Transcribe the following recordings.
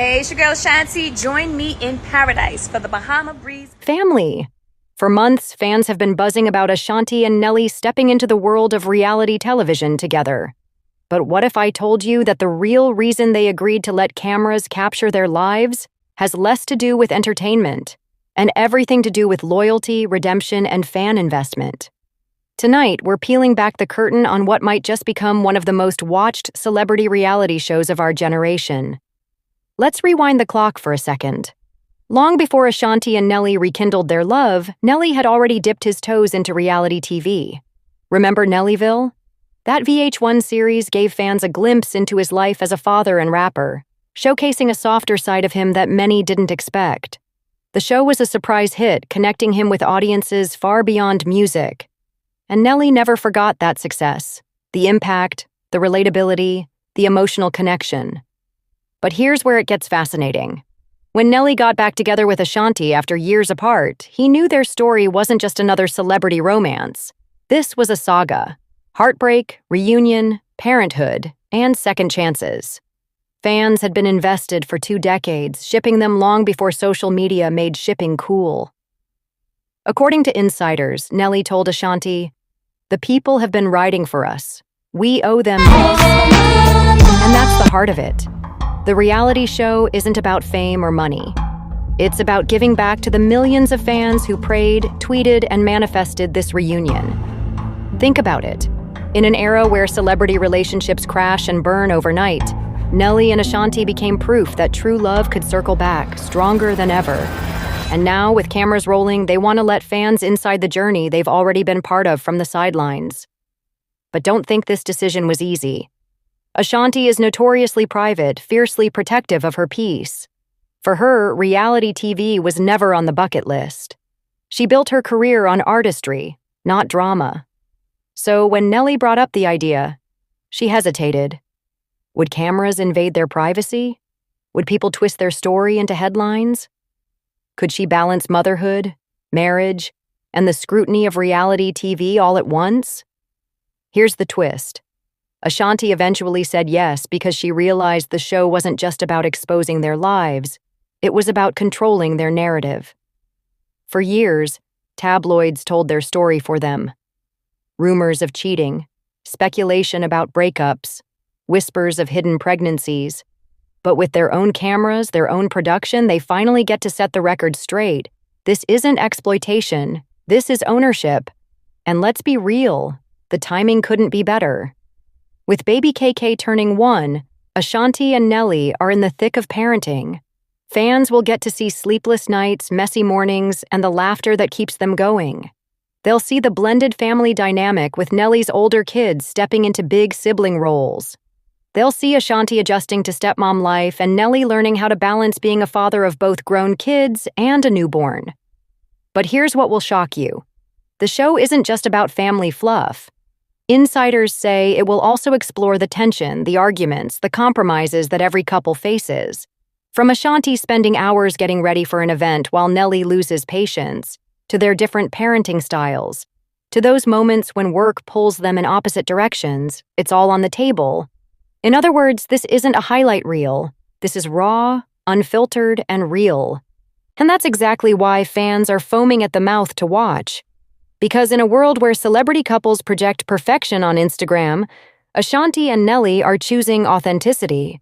Hey, it's your girl Ashanti. Join me in paradise for the Bahama Breeze. Family. For months, fans have been buzzing about Ashanti and Nelly stepping into the world of reality television together. But what if I told you that the real reason they agreed to let cameras capture their lives has less to do with entertainment and everything to do with loyalty, redemption, and fan investment? Tonight, we're peeling back the curtain on what might just become one of the most watched celebrity reality shows of our generation. Let's rewind the clock for a second. Long before Ashanti and Nelly rekindled their love, Nelly had already dipped his toes into reality TV. Remember Nellyville? That VH1 series gave fans a glimpse into his life as a father and rapper, showcasing a softer side of him that many didn't expect. The show was a surprise hit, connecting him with audiences far beyond music. And Nelly never forgot that success, the impact, the relatability, the emotional connection. But here's where it gets fascinating. When Nelly got back together with Ashanti after years apart, he knew their story wasn't just another celebrity romance. This was a saga. Heartbreak, reunion, parenthood, and second chances. Fans had been invested for 2 decades, shipping them long before social media made shipping cool. According to insiders, Nelly told Ashanti, "The people have been riding for us. We owe them this." And that's the heart of it. The reality show isn't about fame or money. It's about giving back to the millions of fans who prayed, tweeted, and manifested this reunion. Think about it. In an era where celebrity relationships crash and burn overnight, Nelly and Ashanti became proof that true love could circle back, stronger than ever. And now, with cameras rolling, they want to let fans inside the journey they've already been part of from the sidelines. But don't think this decision was easy. Ashanti is notoriously private, fiercely protective of her peace. For her, reality TV was never on the bucket list. She built her career on artistry, not drama. So when Nelly brought up the idea, she hesitated. Would cameras invade their privacy? Would people twist their story into headlines? Could she balance motherhood, marriage, and the scrutiny of reality TV all at once? Here's the twist. Ashanti eventually said yes because she realized the show wasn't just about exposing their lives, it was about controlling their narrative. For years, tabloids told their story for them. Rumors of cheating, speculation about breakups, whispers of hidden pregnancies. But with their own cameras, their own production, they finally get to set the record straight. This isn't exploitation, this is ownership. And let's be real, the timing couldn't be better. With baby KK turning 1, Ashanti and Nelly are in the thick of parenting. Fans will get to see sleepless nights, messy mornings, and the laughter that keeps them going. They'll see the blended family dynamic with Nelly's older kids stepping into big sibling roles. They'll see Ashanti adjusting to stepmom life and Nelly learning how to balance being a father of both grown kids and a newborn. But here's what will shock you. The show isn't just about family fluff. Insiders say it will also explore the tension, the arguments, the compromises that every couple faces. From Ashanti spending hours getting ready for an event while Nelly loses patience, to their different parenting styles, to those moments when work pulls them in opposite directions, it's all on the table. In other words, this isn't a highlight reel. This is raw, unfiltered, and real. And that's exactly why fans are foaming at the mouth to watch. Because in a world where celebrity couples project perfection on Instagram, Ashanti and Nelly are choosing authenticity.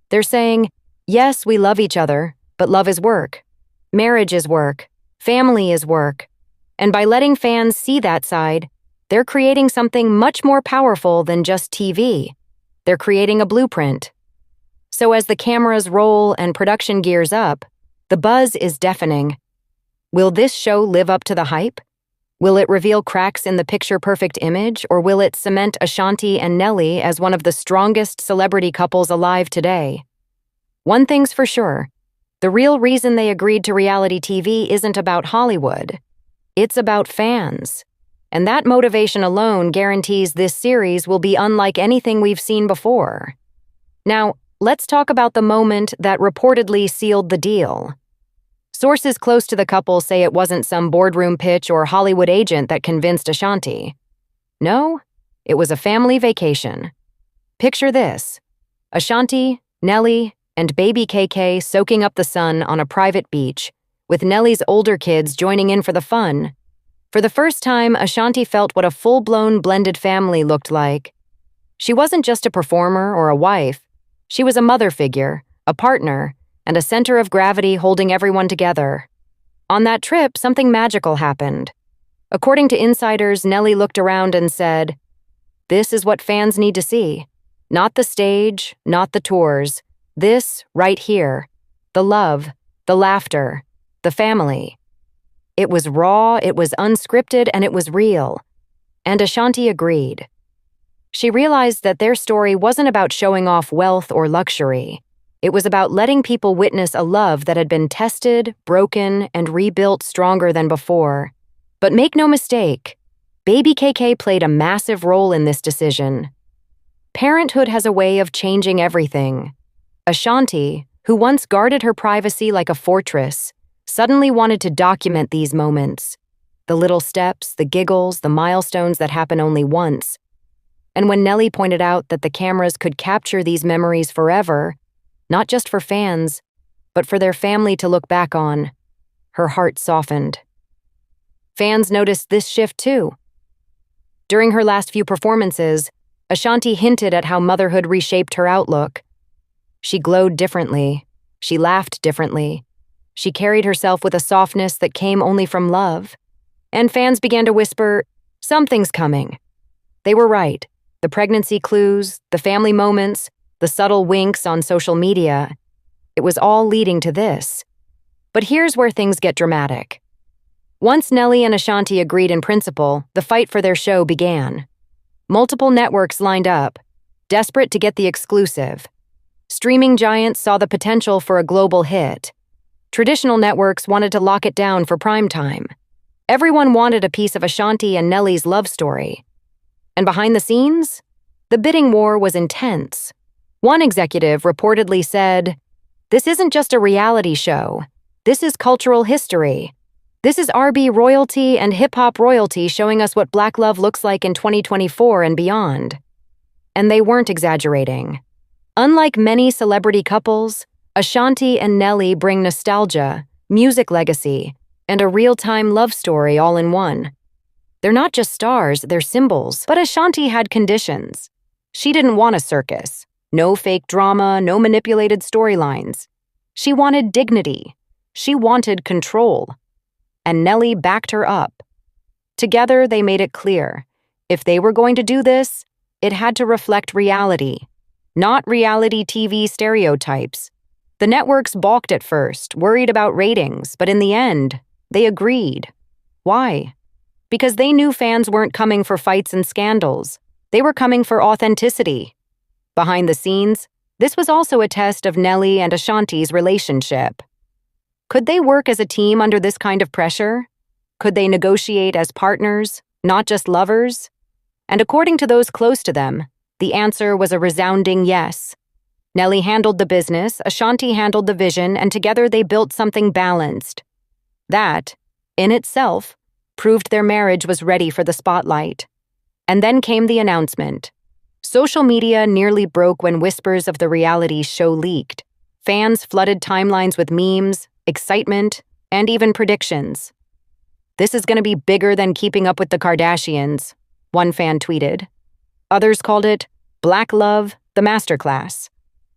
They're saying, yes, we love each other, but love is work. Marriage is work. Family is work. And by letting fans see that side, they're creating something much more powerful than just TV. They're creating a blueprint. So as the cameras roll and production gears up, the buzz is deafening. Will this show live up to the hype? Will it reveal cracks in the picture-perfect image, or will it cement Ashanti and Nelly as one of the strongest celebrity couples alive today? One thing's for sure, the real reason they agreed to reality TV isn't about Hollywood. It's about fans. And that motivation alone guarantees this series will be unlike anything we've seen before. Now, let's talk about the moment that reportedly sealed the deal. Sources close to the couple say it wasn't some boardroom pitch or Hollywood agent that convinced Ashanti. No, it was a family vacation. Picture this. Ashanti, Nelly, and baby KK soaking up the sun on a private beach, with Nelly's older kids joining in for the fun. For the first time, Ashanti felt what a full-blown blended family looked like. She wasn't just a performer or a wife. She was a mother figure, a partner, and a center of gravity holding everyone together. On that trip, something magical happened. According to insiders, Nelly looked around and said, "This is what fans need to see. Not the stage, not the tours. This, right here. The love, the laughter, the family." It was raw, it was unscripted, and it was real. And Ashanti agreed. She realized that their story wasn't about showing off wealth or luxury. It was about letting people witness a love that had been tested, broken, and rebuilt stronger than before. But make no mistake, baby KK played a massive role in this decision. Parenthood has a way of changing everything. Ashanti, who once guarded her privacy like a fortress, suddenly wanted to document these moments. The little steps, the giggles, the milestones that happen only once. And when Nelly pointed out that the cameras could capture these memories forever, not just for fans, but for their family to look back on, her heart softened. Fans noticed this shift too. During her last few performances, Ashanti hinted at how motherhood reshaped her outlook. She glowed differently. She laughed differently. She carried herself with a softness that came only from love. And fans began to whisper, "Something's coming." They were right. The pregnancy clues, the family moments, the subtle winks on social media, it was all leading to this. But here's where things get dramatic. Once Nelly and Ashanti agreed in principle, the fight for their show began. Multiple networks lined up, desperate to get the exclusive. Streaming giants saw the potential for a global hit. Traditional networks wanted to lock it down for prime time. Everyone wanted a piece of Ashanti and Nelly's love story. And behind the scenes, the bidding war was intense. One executive reportedly said, "This isn't just a reality show. This is cultural history. This is R&B royalty and hip-hop royalty showing us what Black love looks like in 2024 and beyond." And they weren't exaggerating. Unlike many celebrity couples, Ashanti and Nelly bring nostalgia, music legacy, and a real-time love story all in one. They're not just stars, they're symbols. But Ashanti had conditions. She didn't want a circus. No fake drama, no manipulated storylines. She wanted dignity. She wanted control. And Nelly backed her up. Together, they made it clear. If they were going to do this, it had to reflect reality, not reality TV stereotypes. The networks balked at first, worried about ratings, but in the end, they agreed. Why? Because they knew fans weren't coming for fights and scandals. They were coming for authenticity. Behind the scenes, this was also a test of Nelly and Ashanti's relationship. Could they work as a team under this kind of pressure? Could they negotiate as partners, not just lovers? And according to those close to them, the answer was a resounding yes. Nelly handled the business, Ashanti handled the vision, and together they built something balanced. That, in itself, proved their marriage was ready for the spotlight. And then came the announcement. Social media nearly broke when whispers of the reality show leaked. Fans flooded timelines with memes, excitement, and even predictions. "This is going to be bigger than Keeping Up with the Kardashians," one fan tweeted. Others called it Black Love, the Masterclass.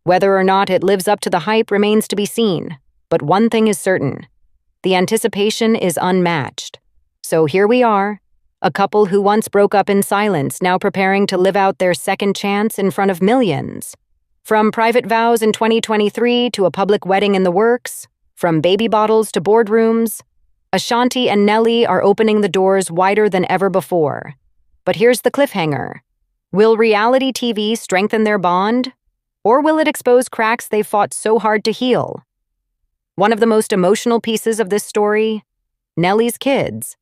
Whether or not it lives up to the hype remains to be seen, but one thing is certain. The anticipation is unmatched. So here we are, a couple who once broke up in silence, now preparing to live out their second chance in front of millions. From private vows in 2023 to a public wedding in the works, from baby bottles to boardrooms, Ashanti and Nelly are opening the doors wider than ever before. But here's the cliffhanger. Will reality TV strengthen their bond? Or will it expose cracks they've fought so hard to heal? One of the most emotional pieces of this story? Nelly's kids.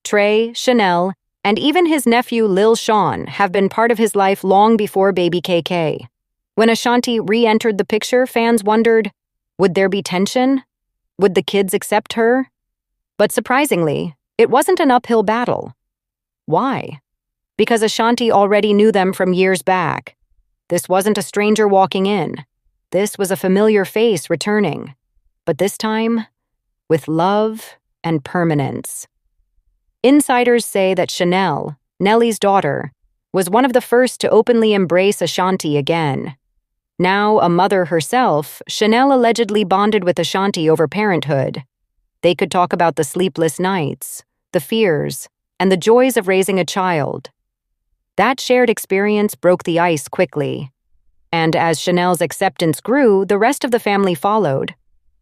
Trey, Chanel, and even his nephew Lil Sean have been part of his life long before baby KK. When Ashanti re-entered the picture, fans wondered, would there be tension? Would the kids accept her? But surprisingly, it wasn't an uphill battle. Why? Because Ashanti already knew them from years back. This wasn't a stranger walking in. This was a familiar face returning, but this time with love and permanence. Insiders say that Chanel, Nelly's daughter, was one of the first to openly embrace Ashanti again. Now a mother herself, Chanel allegedly bonded with Ashanti over parenthood. They could talk about the sleepless nights, the fears, and the joys of raising a child. That shared experience broke the ice quickly. And as Chanel's acceptance grew, the rest of the family followed.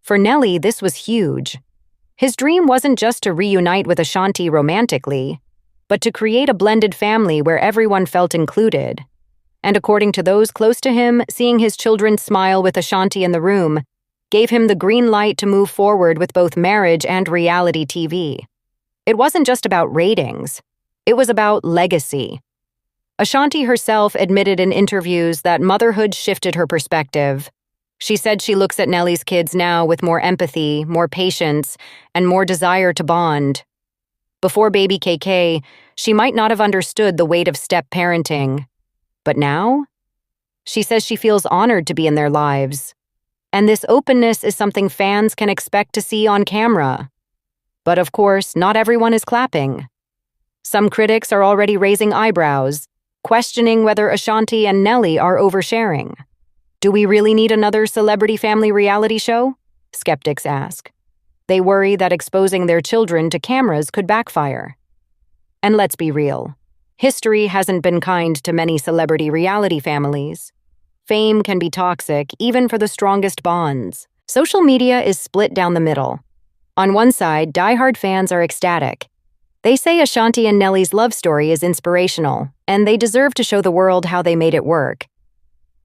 For Nelly, this was huge. His dream wasn't just to reunite with Ashanti romantically, but to create a blended family where everyone felt included. And according to those close to him, seeing his children smile with Ashanti in the room gave him the green light to move forward with both marriage and reality TV. It wasn't just about ratings. It was about legacy. Ashanti herself admitted in interviews that motherhood shifted her perspective. She said she looks at Nelly's kids now with more empathy, more patience, and more desire to bond. Before baby KK, she might not have understood the weight of step-parenting. But now, she says she feels honored to be in their lives. And this openness is something fans can expect to see on camera. But of course, not everyone is clapping. Some critics are already raising eyebrows, questioning whether Ashanti and Nelly are oversharing. Do we really need another celebrity family reality show? Skeptics ask. They worry that exposing their children to cameras could backfire. And let's be real. History hasn't been kind to many celebrity reality families. Fame can be toxic, even for the strongest bonds. Social media is split down the middle. On one side, diehard fans are ecstatic. They say Ashanti and Nelly's love story is inspirational, and they deserve to show the world how they made it work.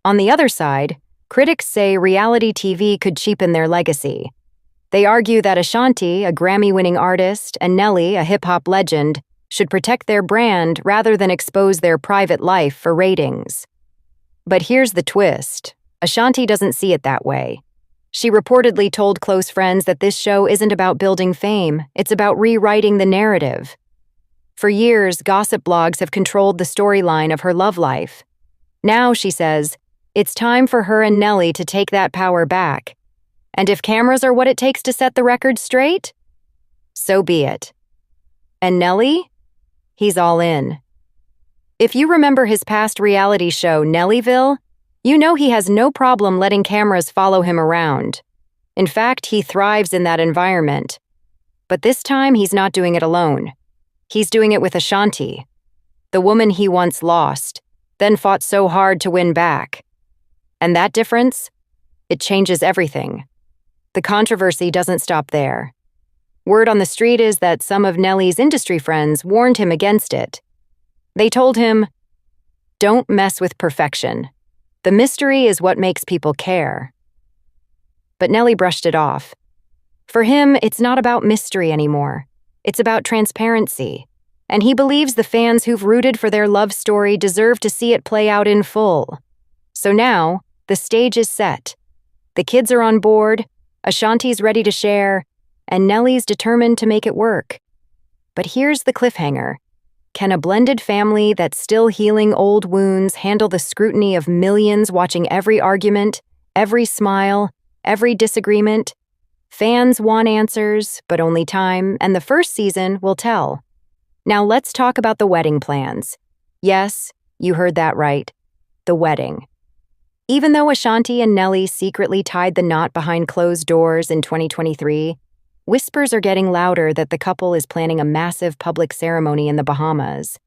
On the other side, critics say reality TV could cheapen their legacy. They argue that Ashanti, a Grammy-winning artist, and Nelly, a hip-hop legend, should protect their brand rather than expose their private life for ratings. But here's the twist. Ashanti doesn't see it that way. She reportedly told close friends that this show isn't about building fame, it's about rewriting the narrative. For years, gossip blogs have controlled the storyline of her love life. Now, she says, it's time for her and Nelly to take that power back. And if cameras are what it takes to set the record straight, so be it. And Nelly? He's all in. If you remember his past reality show, Nellyville, you know he has no problem letting cameras follow him around. In fact, he thrives in that environment. But this time, he's not doing it alone. He's doing it with Ashanti, the woman he once lost, then fought so hard to win back. And that difference? It changes everything. The controversy doesn't stop there. Word on the street is that some of Nelly's industry friends warned him against it. They told him, "Don't mess with perfection. The mystery is what makes people care." But Nelly brushed it off. For him, it's not about mystery anymore. It's about transparency. And he believes the fans who've rooted for their love story deserve to see it play out in full. So now, the stage is set. The kids are on board, Ashanti's ready to share, and Nelly's determined to make it work. But here's the cliffhanger. Can a blended family that's still healing old wounds handle the scrutiny of millions watching every argument, every smile, every disagreement? Fans want answers, but only time and the first season will tell. Now let's talk about the wedding plans. Yes, you heard that right. The wedding. Even though Ashanti and Nelly secretly tied the knot behind closed doors in 2023, whispers are getting louder that the couple is planning a massive public ceremony in the Bahamas.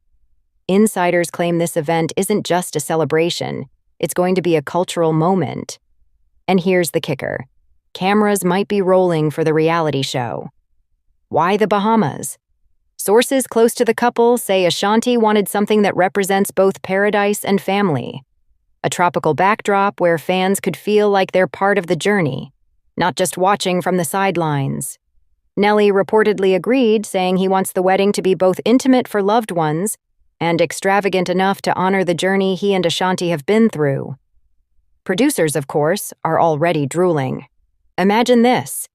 Insiders claim this event isn't just a celebration, it's going to be a cultural moment. And here's the kicker. Cameras might be rolling for the reality show. Why the Bahamas? Sources close to the couple say Ashanti wanted something that represents both paradise and family. A tropical backdrop where fans could feel like they're part of the journey, not just watching from the sidelines. Nelly reportedly agreed, saying he wants the wedding to be both intimate for loved ones and extravagant enough to honor the journey he and Ashanti have been through. Producers, of course, are already drooling. Imagine this.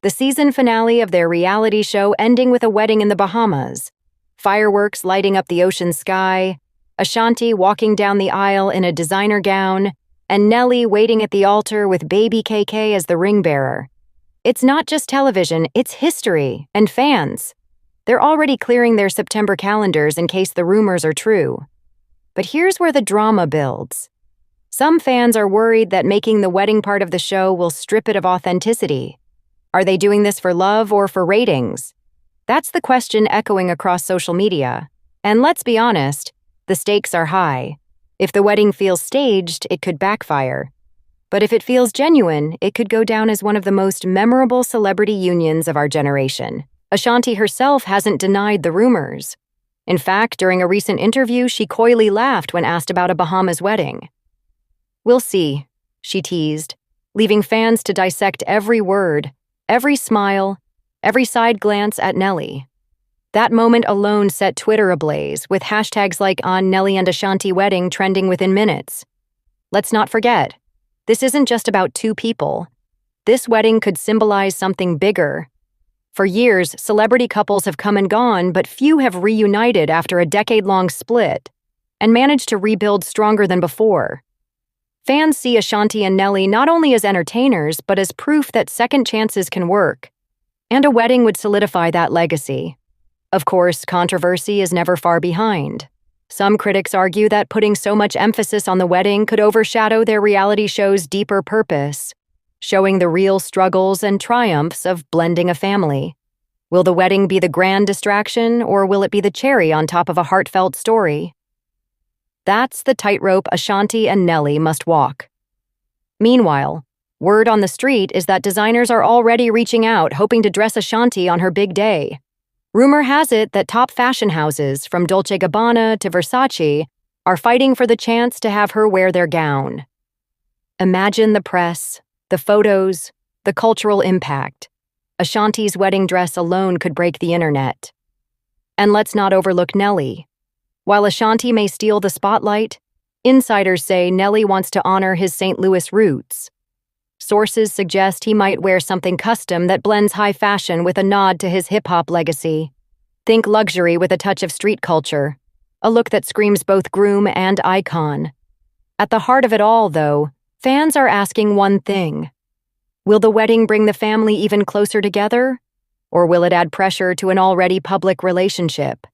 The season finale of their reality show ending with a wedding in the Bahamas. Fireworks lighting up the ocean sky, Ashanti walking down the aisle in a designer gown, and Nelly waiting at the altar with baby KK as the ring bearer. It's not just television, it's history and fans. They're already clearing their September calendars in case the rumors are true. But here's where the drama builds. Some fans are worried that making the wedding part of the show will strip it of authenticity. Are they doing this for love or for ratings? That's the question echoing across social media. And let's be honest, the stakes are high. If the wedding feels staged, it could backfire. But if it feels genuine, it could go down as one of the most memorable celebrity unions of our generation. Ashanti herself hasn't denied the rumors. In fact, during a recent interview, she coyly laughed when asked about a Bahamas wedding. "We'll see," she teased, leaving fans to dissect every word, every smile, every side glance at Nelly. That moment alone set Twitter ablaze, with hashtags like "On Nelly and Ashanti Wedding" trending within minutes. Let's not forget, this isn't just about two people. This wedding could symbolize something bigger. For years, celebrity couples have come and gone, but few have reunited after a decade-long split and managed to rebuild stronger than before. Fans see Ashanti and Nelly not only as entertainers, but as proof that second chances can work. And a wedding would solidify that legacy. Of course, controversy is never far behind. Some critics argue that putting so much emphasis on the wedding could overshadow their reality show's deeper purpose, showing the real struggles and triumphs of blending a family. Will the wedding be the grand distraction, or will it be the cherry on top of a heartfelt story? That's the tightrope Ashanti and Nelly must walk. Meanwhile, word on the street is that designers are already reaching out, hoping to dress Ashanti on her big day. Rumor has it that top fashion houses, from Dolce & Gabbana to Versace, are fighting for the chance to have her wear their gown. Imagine the press, the photos, the cultural impact. Ashanti's wedding dress alone could break the internet. And let's not overlook Nelly. While Ashanti may steal the spotlight, insiders say Nelly wants to honor his St. Louis roots. Sources suggest he might wear something custom that blends high fashion with a nod to his hip-hop legacy. Think luxury with a touch of street culture, a look that screams both groom and icon. At the heart of it all, though, fans are asking one thing. Will the wedding bring the family even closer together? Or will it add pressure to an already public relationship?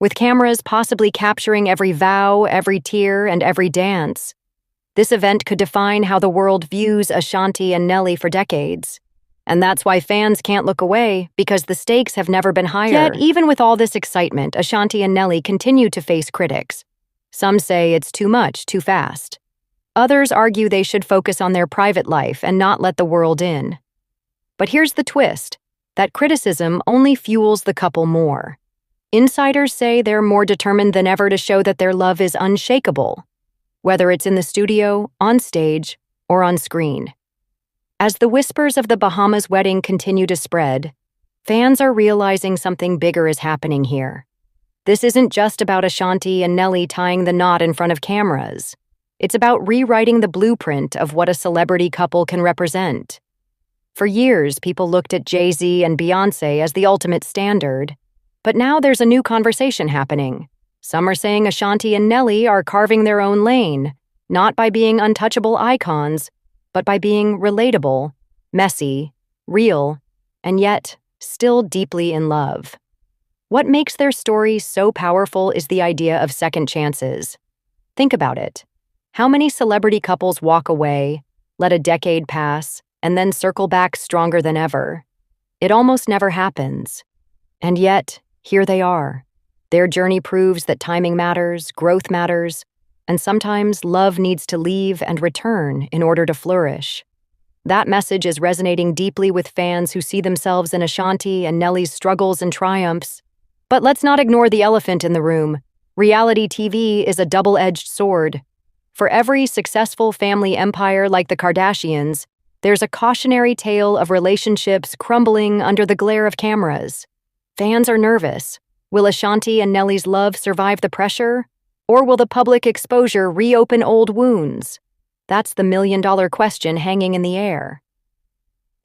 With cameras possibly capturing every vow, every tear, and every dance, this event could define how the world views Ashanti and Nelly for decades. And that's why fans can't look away, because the stakes have never been higher. Yet, even with all this excitement, Ashanti and Nelly continue to face critics. Some say it's too much, too fast. Others argue they should focus on their private life and not let the world in. But here's the twist: that criticism only fuels the couple more. Insiders say they're more determined than ever to show that their love is unshakable, whether it's in the studio, on stage, or on screen. As the whispers of the Bahamas wedding continue to spread, fans are realizing something bigger is happening here. This isn't just about Ashanti and Nelly tying the knot in front of cameras. It's about rewriting the blueprint of what a celebrity couple can represent. For years, people looked at Jay-Z and Beyoncé as the ultimate standard, but now there's a new conversation happening. Some are saying Ashanti and Nelly are carving their own lane, not by being untouchable icons, but by being relatable, messy, real, and yet still deeply in love. What makes their story so powerful is the idea of second chances. Think about it. How many celebrity couples walk away, let a decade pass, and then circle back stronger than ever? It almost never happens. And yet, here they are. Their journey proves that timing matters, growth matters, and sometimes love needs to leave and return in order to flourish. That message is resonating deeply with fans who see themselves in Ashanti and Nelly's struggles and triumphs. But let's not ignore the elephant in the room. Reality TV is a double-edged sword. For every successful family empire like the Kardashians, there's a cautionary tale of relationships crumbling under the glare of cameras. Fans are nervous. Will Ashanti and Nelly's love survive the pressure? Or will the public exposure reopen old wounds? That's the million-dollar question hanging in the air.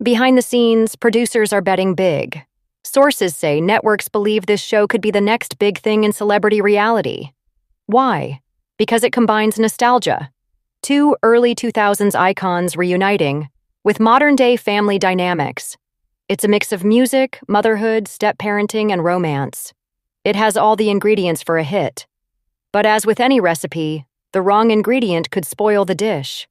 Behind the scenes, producers are betting big. Sources say networks believe this show could be the next big thing in celebrity reality. Why? Because it combines nostalgia. Two early 2000s icons reuniting with modern-day family dynamics. It's a mix of music, motherhood, step-parenting, and romance. It has all the ingredients for a hit. But as with any recipe, the wrong ingredient could spoil the dish.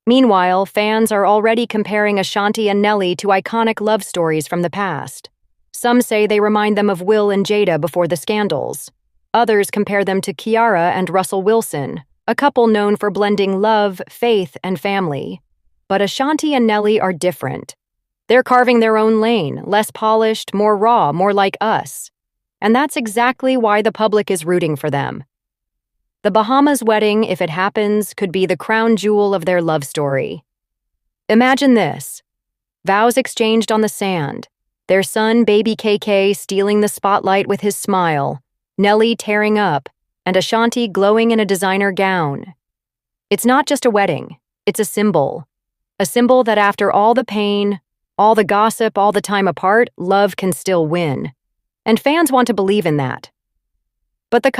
Meanwhile, fans are already comparing Ashanti and Nelly to iconic love stories from the past. Some say they remind them of Will and Jada before the scandals. Others compare them to Kiara and Russell Wilson, a couple known for blending love, faith, and family. But Ashanti and Nelly are different. They're carving their own lane, less polished, more raw, more like us. And that's exactly why the public is rooting for them. The Bahamas wedding, if it happens, could be the crown jewel of their love story. Imagine this. Vows exchanged on the sand. Their son, baby KK, stealing the spotlight with his smile. Nelly tearing up, and Ashanti glowing in a designer gown. It's not just a wedding. It's a symbol. A symbol that after all the pain, all the gossip, all the time apart, love can still win. And fans want to believe in that. But the